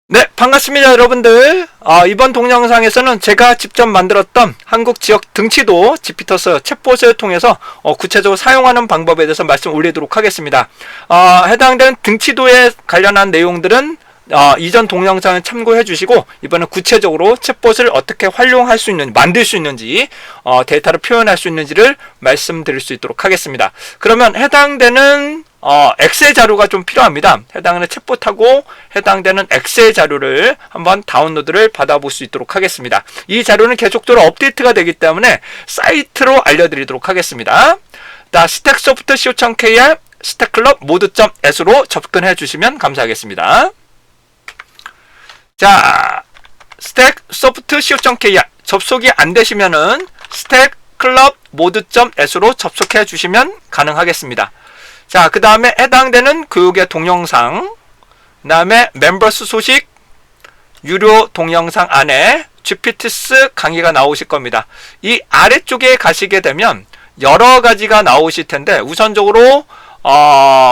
네, 반갑습니다, 여러분들. 이번 동영상에서는 제가 직접 만들었던 한국 지역 등치도 지피터스 챗봇을 통해서 구체적으로 사용하는 방법에 대해서 말씀 올리도록 하겠습니다. 해당되는 등치도에 관련한 내용들은 이전 동영상을 참고해 주시고, 이번엔 구체적으로 챗봇을 어떻게 활용할 수 있는지, 만들 수 있는지, 데이터를 표현할 수 있는지를 말씀드릴 수 있도록 하겠습니다. 그러면 해당되는 엑셀 자료가 좀 필요합니다. 해당하는 챗봇하고 해당되는 엑셀 자료를 한번 다운로드를 받아볼 수 있도록 하겠습니다. 이 자료는 계속적으로 업데이트가 되기 때문에 사이트로 알려드리도록 하겠습니다. 스택소프트 co.kr 스택클럽 모드.s로 접근해 주시면 감사하겠습니다. 자, 스택소프트 co.kr 접속이 안 되시면은 스택클럽 모드.s로 접속해 주시면 가능하겠습니다. 자, 그 다음에 해당되는 교육의 동영상, 그 다음에 멤버스 소식, 유료 동영상 안에 GPTS 강의가 나오실 겁니다. 이 아래쪽에 가시게 되면 여러 가지가 나오실 텐데, 우선적으로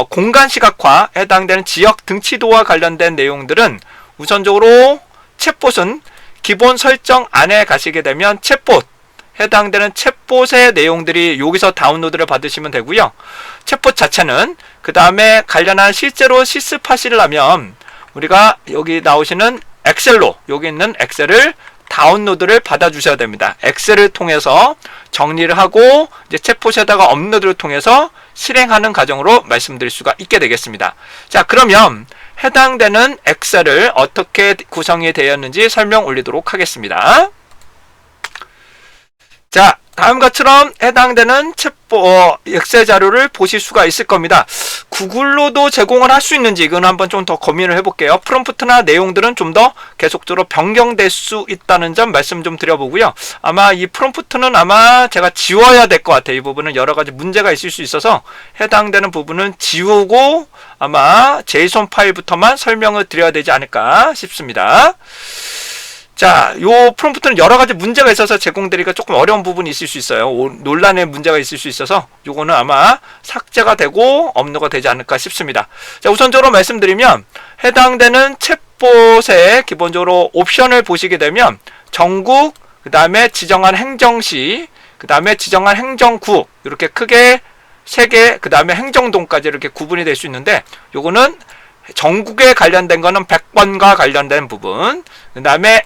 공간 시각화, 해당되는 지역 등치도와 관련된 내용들은 우선적으로 챗봇은 기본 설정 안에 가시게 되면 챗봇, 해당되는 챗봇의 내용들이 여기서 다운로드를 받으시면 되고요. 챗봇 자체는 그 다음에 관련한 실제로 시스팟을 하면 우리가 여기 나오시는 엑셀로, 여기 있는 엑셀을 다운로드를 받아 주셔야 됩니다. 엑셀을 통해서 정리를 하고 이제 챗봇에다가 업로드를 통해서 실행하는 과정으로 말씀드릴 수가 있게 되겠습니다. 자, 그러면 해당되는 엑셀을 어떻게 구성이 되었는지 설명 올리도록 하겠습니다. 자, 다음과처럼 해당되는 엑셀 자료를 보실 수가 있을 겁니다. 구글로도 제공을 할 수 있는지 이건 한번 좀 더 고민을 해볼게요. 프롬프트나 내용들은 좀 더 계속적으로 변경될 수 있다는 점 말씀 좀 드려보고요. 아마 이 프롬프트는 아마 제가 지워야 될 것 같아요. 이 부분은 여러 가지 문제가 있을 수 있어서 해당되는 부분은 지우고 아마 제이손 파일부터만 설명을 드려야 되지 않을까 싶습니다. 자, 요 프롬프트는 여러 가지 문제가 있어서 제공드리기가 조금 어려운 부분이 있을 수 있어요. 논란의 문제가 있을 수 있어서 요거는 아마 삭제가 되고 업로드가 되지 않을까 싶습니다. 자, 우선적으로 말씀드리면 해당되는 챗봇의 기본적으로 옵션을 보시게 되면 전국, 그 다음에 지정한 행정시, 그 다음에 지정한 행정구, 이렇게 크게 3개, 그 다음에 행정동까지 이렇게 구분이 될 수 있는데, 요거는 전국에 관련된 거는 100번과 관련된 부분, 그 다음에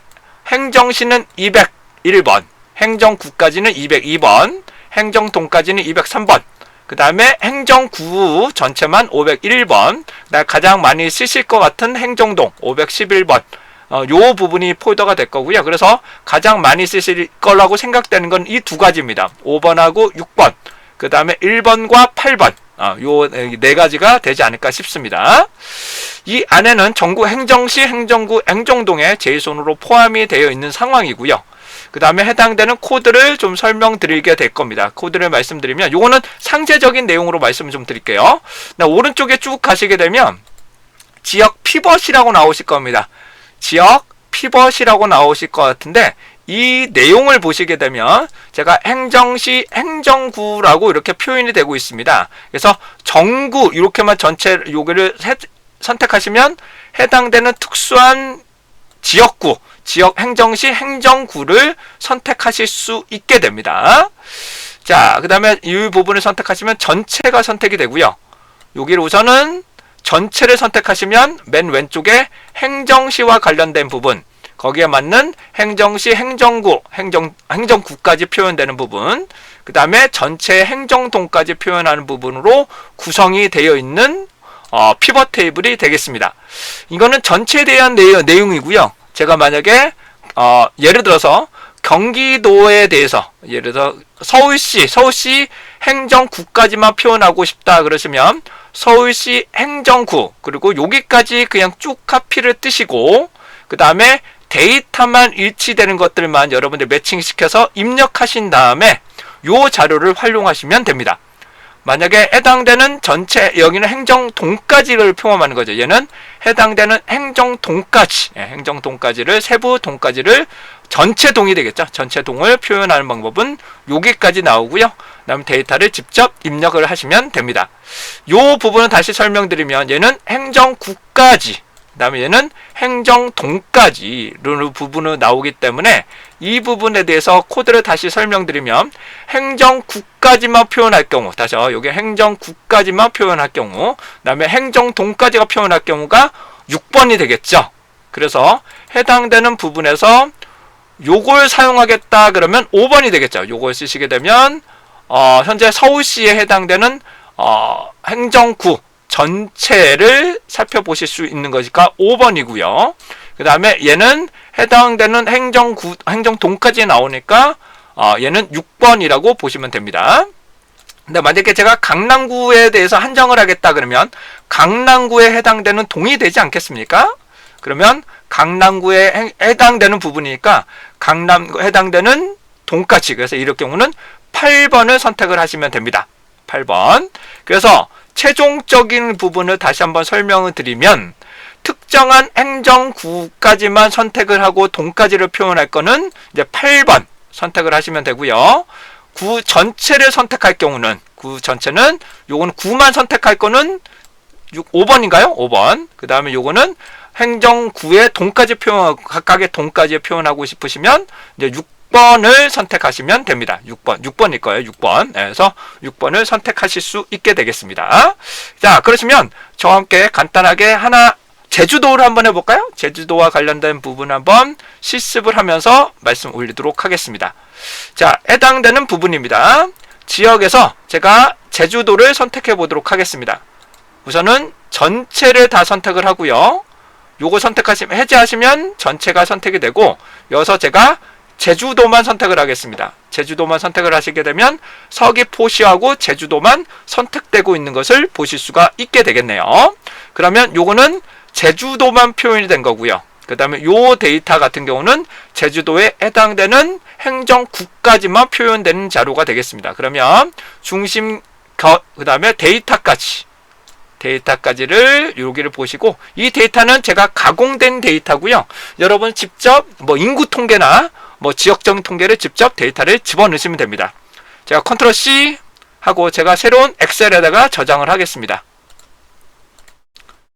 행정시는 201번, 행정구까지는 202번, 행정동까지는 203번, 그 다음에 행정구 전체만 501번, 가장 많이 쓰실 것 같은 행정동 511번, 요 부분이 폴더가 될 거고요. 그래서 가장 많이 쓰실 거라고 생각되는 건 이 두 가지입니다. 5번하고 6번, 그 다음에 1번과 8번, 요 네 가지가 되지 않을까 싶습니다. 이 안에는 전국 행정시, 행정구, 행정동에 제이손으로 포함이 되어 있는 상황이고요. 그 다음에 해당되는 코드를 좀 설명드리게 될 겁니다. 코드를 말씀드리면 요거는 상세적인 내용으로 말씀을 좀 드릴게요. 오른쪽에 쭉 가시게 되면 지역 피벗이라고 나오실 겁니다. 지역 피벗이라고 나오실 것 같은데, 이 내용을 보시게 되면 제가 행정시, 행정구라고 이렇게 표현이 되고 있습니다. 그래서 정구 이렇게만 전체 여기를 선택하시면 해당되는 특수한 지역구, 지역 행정시, 행정구를 선택하실 수 있게 됩니다. 자, 그 다음에 이 부분을 선택하시면 전체가 선택이 되고요. 여기를 우선은 전체를 선택하시면 맨 왼쪽에 행정시와 관련된 부분, 거기에 맞는 행정시, 행정구, 행정구까지 표현되는 부분, 그 다음에 전체 행정동까지 표현하는 부분으로 구성이 되어 있는 피벗 테이블이 되겠습니다. 이거는 전체에 대한 내용이고요. 제가 만약에 예를 들어서 경기도에 대해서, 예를 들어 서울시 행정구까지만 표현하고 싶다 그러시면 서울시 행정구, 그리고 여기까지 그냥 쭉 카피를 뜨시고, 그 다음에 데이터만 일치되는 것들만 여러분들 매칭시켜서 입력하신 다음에 요 자료를 활용하시면 됩니다. 만약에 해당되는 전체, 여기는 행정동까지를 포함하는 거죠. 얘는 해당되는 행정동까지, 행정동까지를, 세부 동까지를, 전체 동이 되겠죠. 전체 동을 표현하는 방법은 여기까지 나오고요. 그 다음 데이터를 직접 입력을 하시면 됩니다. 요 부분은 다시 설명드리면 얘는 행정구까지, 그 다음에 얘는 행정동까지 르는 부분으로 나오기 때문에 이 부분에 대해서 코드를 다시 설명드리면 행정구까지만 표현할 경우, 다시요, 여기 행정구까지만 표현할 경우, 그 다음에 행정동까지가 표현할 경우가 6번이 되겠죠. 그래서 해당되는 부분에서 요걸 사용하겠다 그러면 5번이 되겠죠. 요걸 쓰시게 되면 현재 서울시에 해당되는 행정구 전체를 살펴보실 수 있는 것이니까 5번이고요. 그 다음에 얘는 해당되는 행정동까지 나오니까 얘는 6번이라고 보시면 됩니다. 근데 만약에 제가 강남구에 대해서 한정을 하겠다 그러면 강남구에 해당되는 동이 되지 않겠습니까? 그러면 강남구에 해당되는 부분이니까 강남구에 해당되는 동까지, 그래서 이럴 경우는 8번을 선택을 하시면 됩니다. 8번. 그래서 최종적인 부분을 다시 한번 설명을 드리면 특정한 행정구까지만 선택을 하고 동까지를 표현할 거는 이제 8번 선택을 하시면 되고요. 구 전체를 선택할 경우는, 구 전체는 요거는 구만 선택할 거는 5번인가요? 5번. 그 다음에 요거는 행정구의 동까지 각각의 동까지 표현하고 싶으시면 이제 6번을 선택하시면 됩니다. 6번일 거예요. 6번. 그래서 6번을 선택하실 수 있게 되겠습니다. 자, 그러시면 저와 함께 간단하게 제주도를 한번 해볼까요? 제주도와 관련된 부분 한번 실습을 하면서 말씀 올리도록 하겠습니다. 자, 해당되는 부분입니다. 지역에서 제가 제주도를 선택해 보도록 하겠습니다. 우선은 전체를 다 선택을 하고요. 요거 선택하시면, 해제하시면 전체가 선택이 되고, 여기서 제가 제주도만 선택을 하겠습니다. 제주도만 선택을 하시게 되면 서귀포시하고 제주도만 선택되고 있는 것을 보실 수가 있게 되겠네요. 그러면 요거는 제주도만 표현이 된 거고요. 그 다음에 요 데이터 같은 경우는 제주도에 해당되는 행정구까지만 표현되는 자료가 되겠습니다. 그러면 그 다음에 데이터까지를 여기를 보시고, 이 데이터는 제가 가공된 데이터고요. 여러분 직접 인구 통계나 지역적인 통계를 직접 데이터를 집어넣으시면 됩니다. 제가 컨트롤 C 하고 제가 새로운 엑셀에다가 저장을 하겠습니다.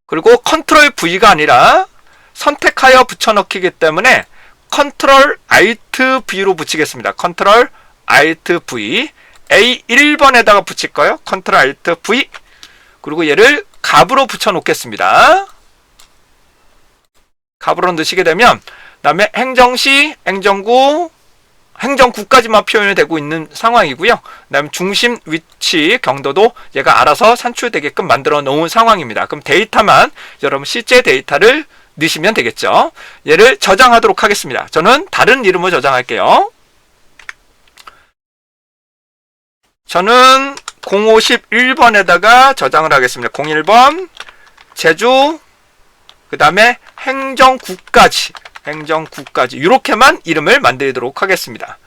그리고 컨트롤 V가 아니라 선택하여 붙여넣기이기 때문에 컨트롤 Alt V로 붙이겠습니다. 컨트롤 Alt V, A1번에다가 붙일 거예요. 컨트롤 Alt V. 그리고 얘를 값으로 붙여놓겠습니다. 값으로 넣으시게 되면, 그 다음에 행정시, 행정구까지만 표현이 되고 있는 상황이고요. 그 다음에 중심 위치, 경도도 얘가 알아서 산출되게끔 만들어 놓은 상황입니다. 그럼 데이터만 여러분 실제 데이터를 넣으시면 되겠죠. 얘를 저장하도록 하겠습니다. 저는 다른 이름으로 저장할게요. 저는 051번에다가 저장을 하겠습니다. 01번 제주, 그 다음에 행정구까지 이렇게만 이름을 만들도록 하겠습니다.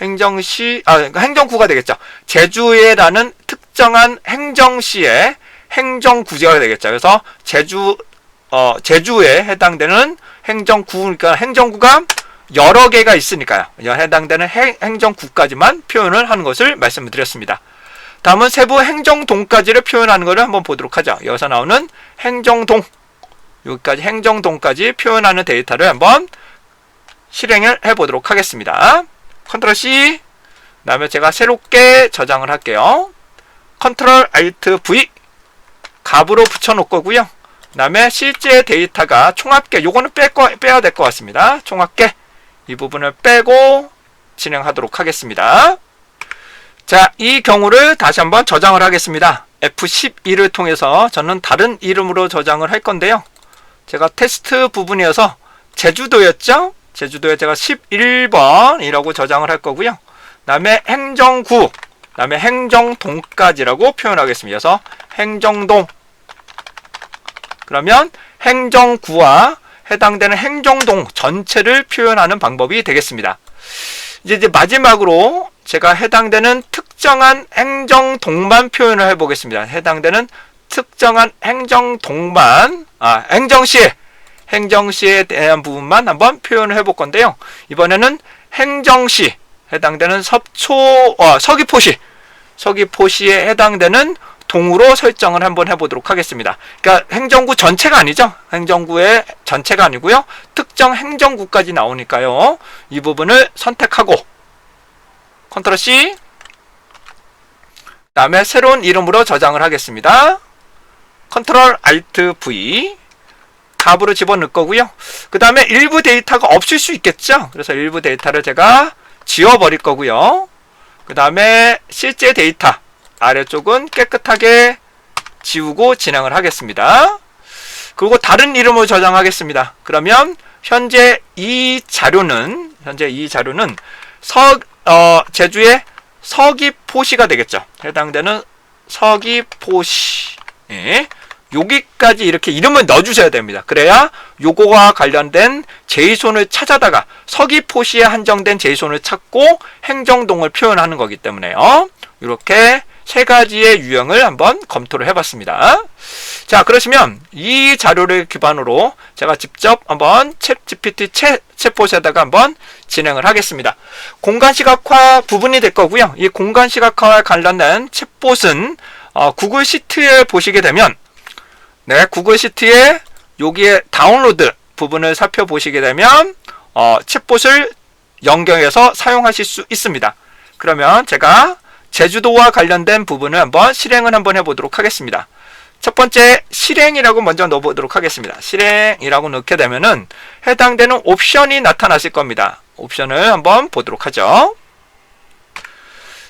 행정구가 되겠죠. 제주에라는 특정한 행정시의 행정구제가 되겠죠. 그래서 제주에 해당되는 행정구니까 행정구가 여러 개가 있으니까요. 해당되는 행정구까지만 표현을 하는 것을 말씀을 드렸습니다. 다음은 세부 행정동까지를 표현하는 것을 한번 보도록 하죠. 여기서 나오는 행정동, 여기까지 행정동까지 표현하는 데이터를 한번 실행을 해보도록 하겠습니다. 컨트롤 C, 그 다음에 제가 새롭게 저장을 할게요. 컨트롤 Alt V, 값으로 붙여놓을 거고요. 그 다음에 실제 데이터가 총합계, 요거는 빼야 될 것 같습니다. 총합계, 이 부분을 빼고 진행하도록 하겠습니다. 자, 이 경우를 다시 한번 저장을 하겠습니다. F12를 통해서 저는 다른 이름으로 저장을 할 건데요. 제가 테스트 부분이어서 제주도였죠? 제주도에 제가 11번이라고 저장을 할 거고요. 그 다음에 행정구, 그 다음에 행정동까지라고 표현하겠습니다. 그래서 행정동. 그러면 행정구와 해당되는 행정동 전체를 표현하는 방법이 되겠습니다. 이제 마지막으로 제가 해당되는 특정한 행정동만 표현을 해보겠습니다. 해당되는 특정한 행정동만, 행정시에 대한 부분만 한번 표현을 해볼 건데요. 이번에는 행정시, 해당되는 서귀포시에 해당되는 동으로 설정을 한번 해보도록 하겠습니다. 그러니까 행정구 전체가 아니죠. 행정구의 전체가 아니고요. 특정 행정구까지 나오니까요. 이 부분을 선택하고 컨트롤 C, 그 다음에 새로운 이름으로 저장을 하겠습니다. 컨트롤 Alt V, 값으로 집어넣을 거고요. 그 다음에 일부 데이터가 없을 수 있겠죠. 그래서 일부 데이터를 제가 지워버릴 거고요. 그 다음에 실제 데이터 아래쪽은 깨끗하게 지우고 진행을 하겠습니다. 그리고 다른 이름으로 저장하겠습니다. 그러면 현재 이 자료는 제주의 서귀포시가 되겠죠. 해당되는 서귀포시. 예. 여기까지 이렇게 이름을 넣어주셔야 됩니다. 그래야 요거와 관련된 제이손을 찾아다가 서귀포시에 한정된 제이손을 찾고 행정동을 표현하는 거기 때문에요. 이렇게 세 가지의 유형을 한번 검토를 해봤습니다. 자, 그러시면 이 자료를 기반으로 제가 직접 한번 챗GPT 챗봇에다가 한번 진행을 하겠습니다. 공간 시각화 부분이 될 거고요. 이 공간 시각화와 관련된 챗봇은 구글 시트에 보시게 되면 구글 시트에 여기에 다운로드 부분을 살펴보시게 되면 챗봇을 연결해서 사용하실 수 있습니다. 그러면 제가 제주도와 관련된 부분을 한번 실행을 한번 해보도록 하겠습니다. 첫 번째 실행이라고 먼저 넣어보도록 하겠습니다. 실행이라고 넣게 되면은 해당되는 옵션이 나타나실 겁니다. 옵션을 한번 보도록 하죠.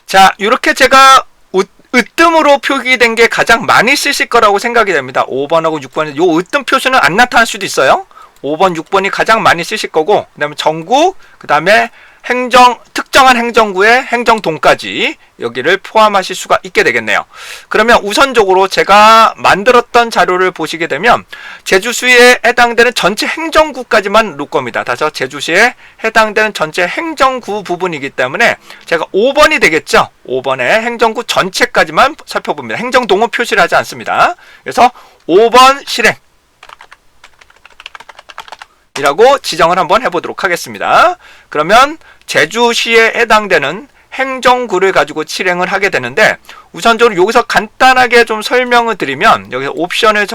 자, 이렇게 제가 으뜸으로 표기된 게 가장 많이 쓰실 거라고 생각이 됩니다. 5번하고 6번에 요 으뜸 표시는 안 나타날 수도 있어요. 5번, 6번이 가장 많이 쓰실 거고, 그 다음에 전국, 그 다음에 특정한 행정구의 행정동까지 여기를 포함하실 수가 있게 되겠네요. 그러면 우선적으로 제가 만들었던 자료를 보시게 되면 제주시에 해당되는 전체 행정구까지만 놓을 겁니다. 다시 제주시에 해당되는 전체 행정구 부분이기 때문에 제가 5번이 되겠죠. 5번의 행정구 전체까지만 살펴봅니다. 행정동은 표시를 하지 않습니다. 그래서 5번 실행 이라고 지정을 한번 해보도록 하겠습니다. 그러면 제주시에 해당되는 행정구를 가지고 실행을 하게 되는데, 우선적으로 여기서 간단하게 좀 설명을 드리면, 여기서 옵션을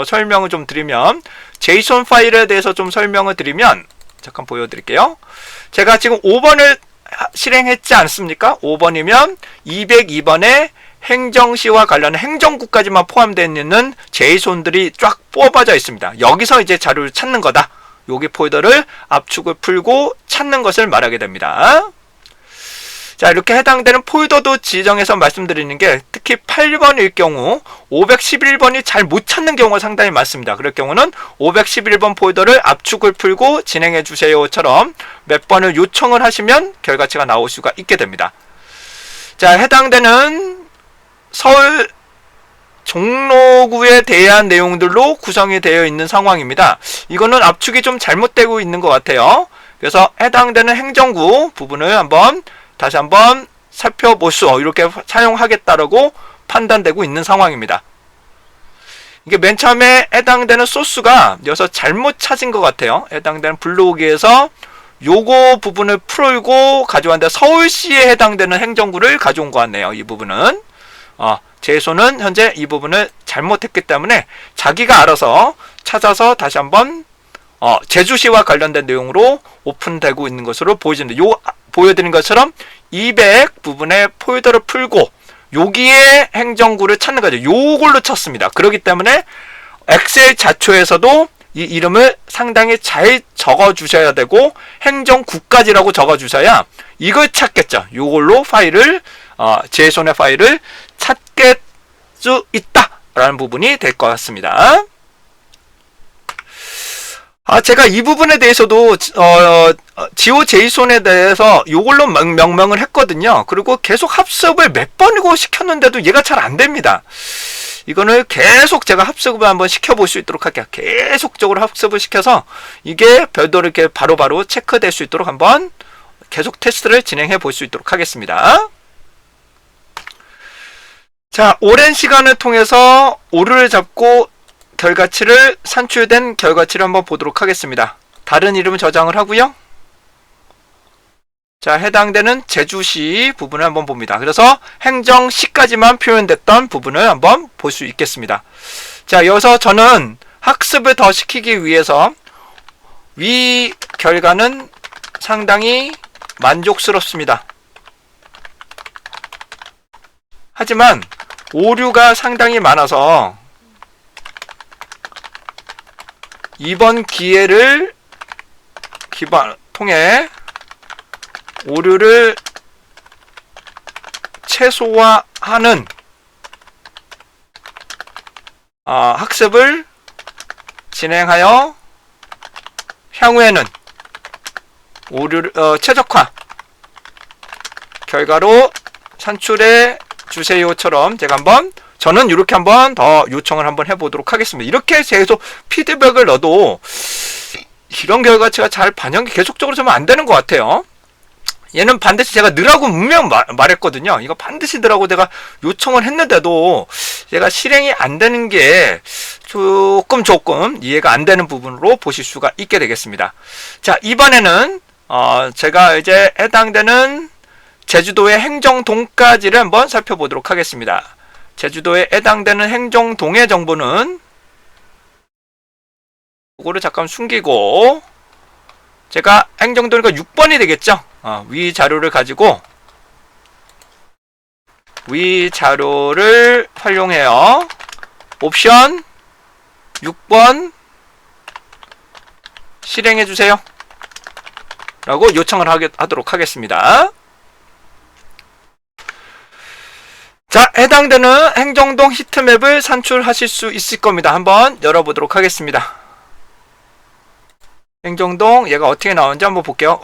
설명을 좀 드리면, 제이손 파일에 대해서 좀 설명을 드리면, 잠깐 보여드릴게요. 제가 지금 5번을 실행했지 않습니까? 5번이면 202번에 행정시와 관련한 행정구까지만 포함되어 있는 제이손들이 쫙 뽑아져 있습니다. 여기서 이제 자료를 찾는 거다. 여기 폴더를 압축을 풀고 찾는 것을 말하게 됩니다. 자, 이렇게 해당되는 폴더도 지정해서 말씀드리는 게, 특히 8번일 경우 511번이 잘 못 찾는 경우가 상당히 많습니다. 그럴 경우는 511번 폴더를 압축을 풀고 진행해 주세요처럼 몇 번을 요청을 하시면 결과치가 나올 수가 있게 됩니다. 자, 해당되는 서울 종로구에 대한 내용들로 구성이 되어 있는 상황입니다. 이거는 압축이 좀 잘못되고 있는 것 같아요. 그래서 해당되는 행정구 부분을 다시 한번 살펴보수, 이렇게 사용하겠다라고 판단되고 있는 상황입니다. 이게 맨 처음에 해당되는 소스가 여기서 잘못 찾은 것 같아요. 해당되는 블로그에서 요거 부분을 풀고 가져왔는데 서울시에 해당되는 행정구를 가져온 것 같네요. 이 부분은 제소는 현재 이 부분을 잘못했기 때문에 자기가 알아서 찾아서 다시 한번 제주시와 관련된 내용으로 오픈되고 있는 것으로 보여지는데, 보여드린 것처럼 200 부분의 폴더를 풀고 여기에 행정구를 찾는 거죠. 요걸로 찾습니다. 그렇기 때문에 엑셀 자초에서도 이 이름을 상당히 잘 적어 주셔야 되고, 행정구까지라고 적어 주셔야 이걸 찾겠죠. 요걸로 파일을 제손의 파일을 찾게 수 있다라는 부분이 될 것 같습니다. 제가 이 부분에 대해서도 지오 제이손에 대해서 요걸로 명명을 했거든요. 그리고 계속 합습을 몇 번이고 시켰는데도 얘가 잘 안 됩니다. 이거는 계속 제가 합습을 한번 시켜볼 수 있도록 할게요. 계속적으로 합습을 시켜서 이게 별도로 이렇게 바로바로 체크될 수 있도록 한번 계속 테스트를 진행해 볼 수 있도록 하겠습니다. 자, 오랜 시간을 통해서 오류를 잡고 결과치를 산출된 결과치를 한번 보도록 하겠습니다. 다른 이름을 저장을 하고요. 자, 해당되는 제주시 부분을 한번 봅니다. 그래서 행정시까지만 표현됐던 부분을 한번 볼 수 있겠습니다. 자, 여기서 저는 학습을 더 시키기 위해서 위 결과는 상당히 만족스럽습니다. 하지만 오류가 상당히 많아서 이번 기회를 통해 오류를 최소화하는 학습을 진행하여 향후에는 오류를 최적화 결과로 산출해 주세요처럼 제가 저는 이렇게 한번 더 요청을 한번 해보도록 하겠습니다. 이렇게 계속 피드백을 넣어도 이런 결과치가 잘 반영이 계속적으로 좀 안 되는 것 같아요. 얘는 반드시 제가 넣으라고 분명 말했거든요. 이거 반드시 넣으라고 제가 요청을 했는데도 얘가 실행이 안 되는 게 조금 이해가 안 되는 부분으로 보실 수가 있게 되겠습니다. 자, 이번에는 제가 이제 해당되는 제주도의 행정동까지를 한번 살펴보도록 하겠습니다. 제주도에 해당되는 행정동의 정보는 이거를 잠깐 숨기고 제가 행정도니까 6번이 되겠죠. 위 자료를 가지고 위 자료를 활용해요. 옵션 6번 실행해 주세요 라고 요청을 하도록 하겠습니다. 자, 해당되는 행정동 히트맵을 산출하실 수 있을 겁니다. 한번 열어보도록 하겠습니다. 행정동 얘가 어떻게 나오는지 한번 볼게요.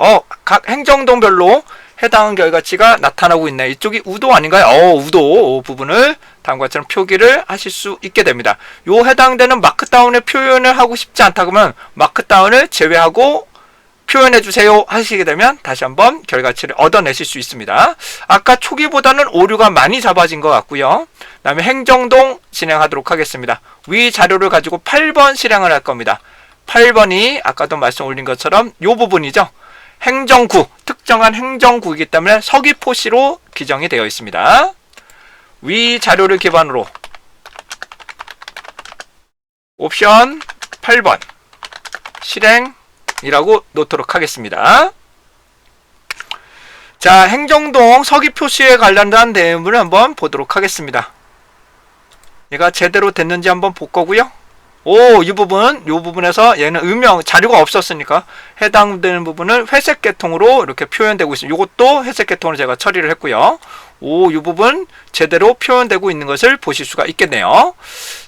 각 행정동별로 해당 결과치가 나타나고 있네. 이쪽이 우도 아닌가요? 우도 부분을 다음과 같이 표기를 하실 수 있게 됩니다. 요 해당되는 마크다운의 표현을 하고 싶지 않다 그러면 마크다운을 제외하고 표현해 주세요 하시게 되면 다시 한번 결과치를 얻어내실 수 있습니다. 아까 초기보다는 오류가 많이 잡아진 것 같고요. 그 다음에 행정동 진행하도록 하겠습니다. 위 자료를 가지고 8번 실행을 할 겁니다. 8번이 아까도 말씀 올린 것처럼 이 부분이죠. 행정구, 특정한 행정구이기 때문에 서귀포시로 기정이 되어 있습니다. 위 자료를 기반으로 옵션 8번 실행이라고 놓도록 하겠습니다. 자, 행정동 서귀포시에 관련된 내용을 한번 보도록 하겠습니다. 얘가 제대로 됐는지 한번 볼 거고요. 이 부분에서 얘는 자료가 없었으니까 해당되는 부분을 회색 계통으로 이렇게 표현되고 있습니다. 이것도 회색 계통으로 제가 처리를 했고요. 이 부분 제대로 표현되고 있는 것을 보실 수가 있겠네요.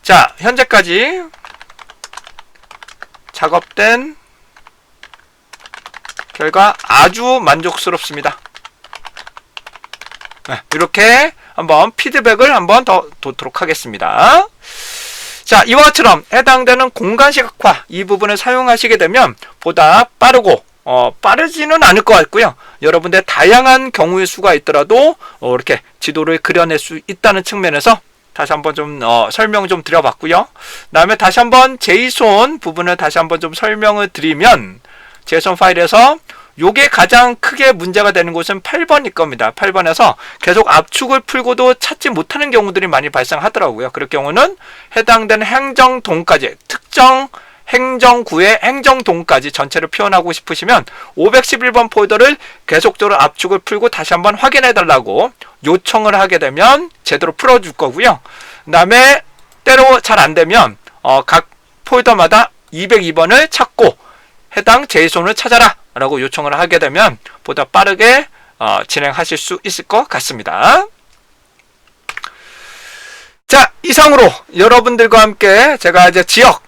자, 현재까지 작업된 결과 아주 만족스럽습니다. 이렇게 한번 피드백을 한번 더 둬도록 하겠습니다. 자, 이와 같이럼 해당되는 공간시각화 이 부분을 사용하시게 되면 보다 빠르고 빠르지는 않을 것 같고요. 여러분들 다양한 경우의 수가 있더라도 이렇게 지도를 그려낼 수 있다는 측면에서 다시 한번 좀 설명 좀 드려봤고요. 그 다음에 다시 한번 제이손 부분을 다시 한번 좀 설명을 드리면 제이손 파일에서 요게 가장 크게 문제가 되는 곳은 8번일 겁니다. 8번에서 계속 압축을 풀고도 찾지 못하는 경우들이 많이 발생하더라고요. 그럴 경우는 해당되는 행정동까지 특정 행정구의 행정동까지 전체를 표현하고 싶으시면 511번 폴더를 계속적으로 압축을 풀고 다시 한번 확인해 달라고 요청을 하게 되면 제대로 풀어줄 거고요. 그 다음에 때로 잘 안되면 각 폴더마다 202번을 찾고 해당 제이손을 찾아라 라고 요청을 하게 되면 보다 빠르게 진행하실 수 있을 것 같습니다. 자, 이상으로 여러분들과 함께 제가 이제 지역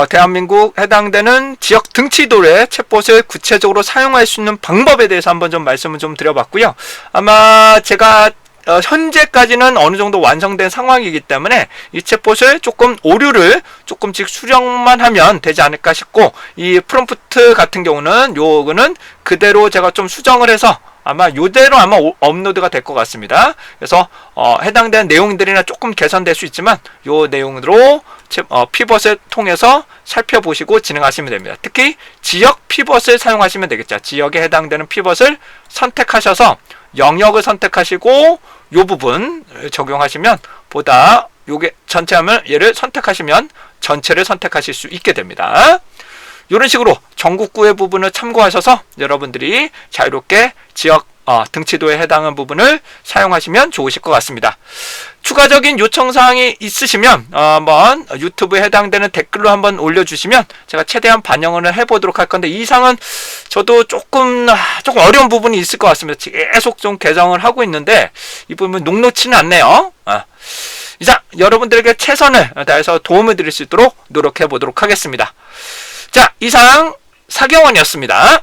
대한민국 해당되는 지역 등치도의 챗봇을 구체적으로 사용할 수 있는 방법에 대해서 한번 좀 말씀을 좀 드려봤고요. 아마 제가 현재까지는 어느 정도 완성된 상황이기 때문에 이 챗봇을 조금 오류를 조금씩 수정만 하면 되지 않을까 싶고, 이 프롬프트 같은 경우는 요거는 그대로 제가 좀 수정을 해서 아마 요대로 업로드가 될 것 같습니다. 그래서 해당되는 내용들이나 조금 개선될 수 있지만 요 내용으로 피벗을 통해서 살펴보시고 진행하시면 됩니다. 특히 지역 피벗을 사용하시면 되겠죠. 지역에 해당되는 피벗을 선택하셔서 영역을 선택하시고 이 부분 적용하시면 보다 요게 전체 하면 얘를 선택하시면 전체를 선택하실 수 있게 됩니다. 이런 식으로 전국구의 부분을 참고하셔서 여러분들이 자유롭게 지역 등치도에 해당하는 부분을 사용하시면 좋으실 것 같습니다. 추가적인 요청사항이 있으시면 한번 유튜브에 해당되는 댓글로 한번 올려주시면 제가 최대한 반영을 해보도록 할 건데, 이 사항은 저도 조금 어려운 부분이 있을 것 같습니다. 계속 좀 개정을 하고 있는데 이 부분 녹록치는 않네요. 이상 여러분들에게 최선을 다해서 도움을 드릴 수 있도록 노력해 보도록 하겠습니다. 자, 이상 사경원이었습니다.